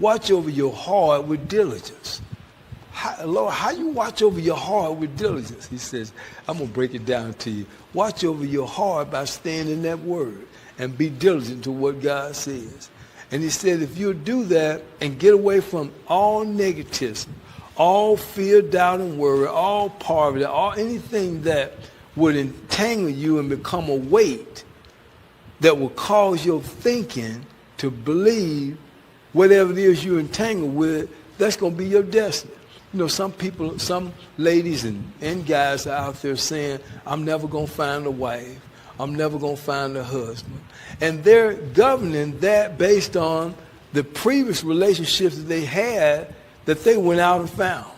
watch over your heart with diligence. Lord, how you watch over your heart with diligence? He says, I'm going to break it down to you. Watch over your heart by staying in that word and be diligent to what God says. And he said, if you'll do that and get away from all negativism, all fear, doubt, and worry, all poverty, all anything that would entangle you and become a weight that will cause your thinking to believe whatever it is you're entangled with, that's going to be your destiny. You know, some people, some ladies and guys are out there saying, I'm never going to find a wife. I'm never going to find a husband. And they're governing that based on the previous relationships that they had that they went out and found.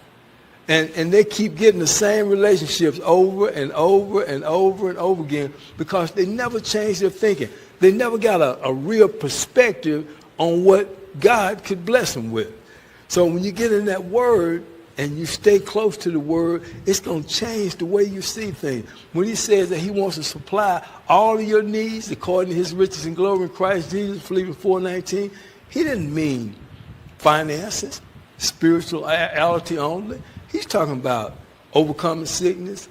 And they keep getting the same relationships over and over and over and over again because they never changed their thinking. They never got a real perspective on what God could bless them with. So when you get in that word and you stay close to the word, it's going to change the way you see things. When he says that he wants to supply all of your needs according to his riches and glory in Christ Jesus, Philippians 4:19, he didn't mean finances, spirituality only. He's talking about overcoming sickness,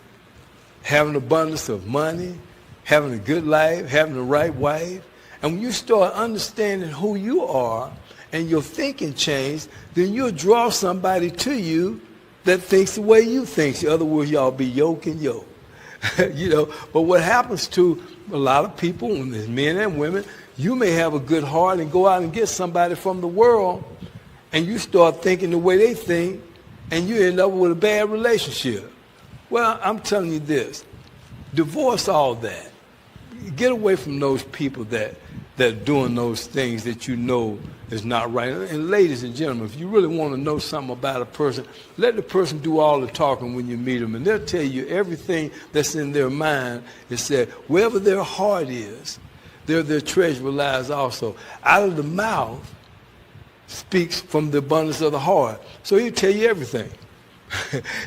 having abundance of money, having a good life, having the right wife. And when you start understanding who you are and your thinking change, then you'll draw somebody to you that thinks the way you think. In other words, y'all be yoke and yoke. You know, but what happens to a lot of people, men and women, you may have a good heart and go out and get somebody from the world, and you start thinking the way they think, and you end up with a bad relationship. Well, I'm telling you this. Divorce all that. Get away from those people that are doing those things that you know is not right. And ladies and gentlemen, if you really want to know something about a person, let the person do all the talking when you meet them, and they'll tell you everything that's in their mind. It said, wherever their heart is, there their treasure lies also. Out of the mouth speaks from the abundance of the heart. So he'll tell you everything.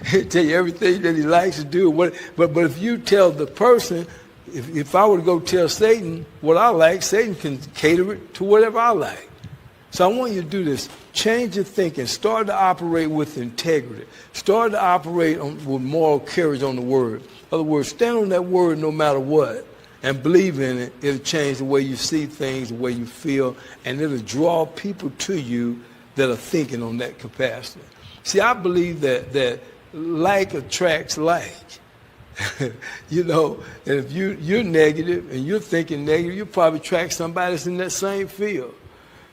He'll tell you everything that he likes to do. But if you tell the person, if I were to go tell Satan what I like, Satan can cater it to whatever I like. So I want you to do this. Change your thinking. Start to operate with integrity. Start to operate with moral courage on the word. In other words, stand on that word no matter what and believe in it. It'll change the way you see things, the way you feel, and it'll draw people to you that are thinking on that capacity. See, I believe that like attracts like. You know, and if you're negative and you're thinking negative, you'll probably attract somebody that's in that same field.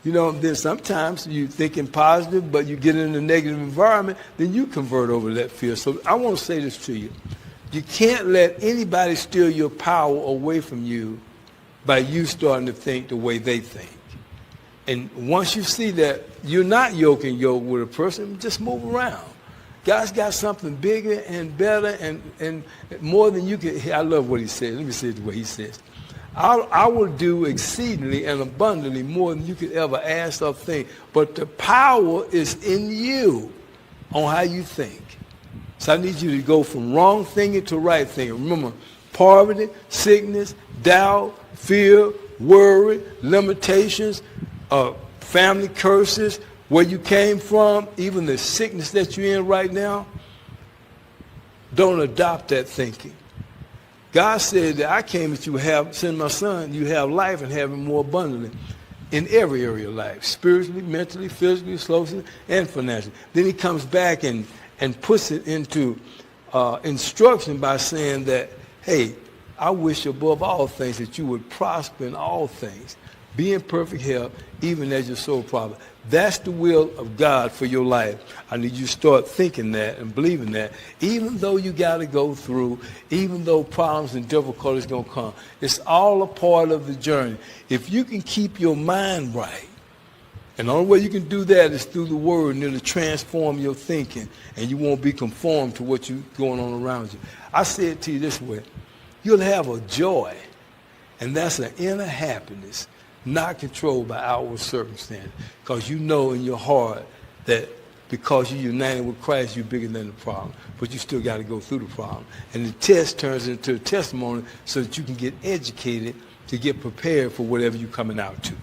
You know, then sometimes you're thinking positive, but you get in a negative environment, then you convert over to that field. So I want to say this to you. You can't let anybody steal your power away from you by you starting to think the way they think. And once you see that you're not yoke and yoke with a person, just move around. God's got something bigger and better and more than you can. I love what he says. Let me say it the way he says. I will do exceedingly and abundantly more than you could ever ask or think. But the power is in you on how you think. So I need you to go from wrong thinking to right thinking. Remember, poverty, sickness, doubt, fear, worry, limitations, family curses, where you came from, even the sickness that you're in right now, don't adopt that thinking. God said that I came that you have, send my son, you have life and have it more abundantly in every area of life, spiritually, mentally, physically, socially, and financially. Then he comes back and puts it into instruction by saying that, hey, I wish above all things that you would prosper in all things, be in perfect health, even as your soul prospers. That's the will of God for your life. I need you to start thinking that and believing that, even though you got to go through, even though problems and difficulties going to come. It's all a part of the journey. If you can keep your mind right, and the only way you can do that is through the word, and it'll transform your thinking, and you won't be conformed to what's going on around you. I say it to you this way. You'll have a joy, and that's an inner happiness, not controlled by outward circumstances, because you know in your heart that because you're united with Christ, you're bigger than the problem, but you still got to go through the problem. And the test turns into a testimony so that you can get educated to get prepared for whatever you're coming out to.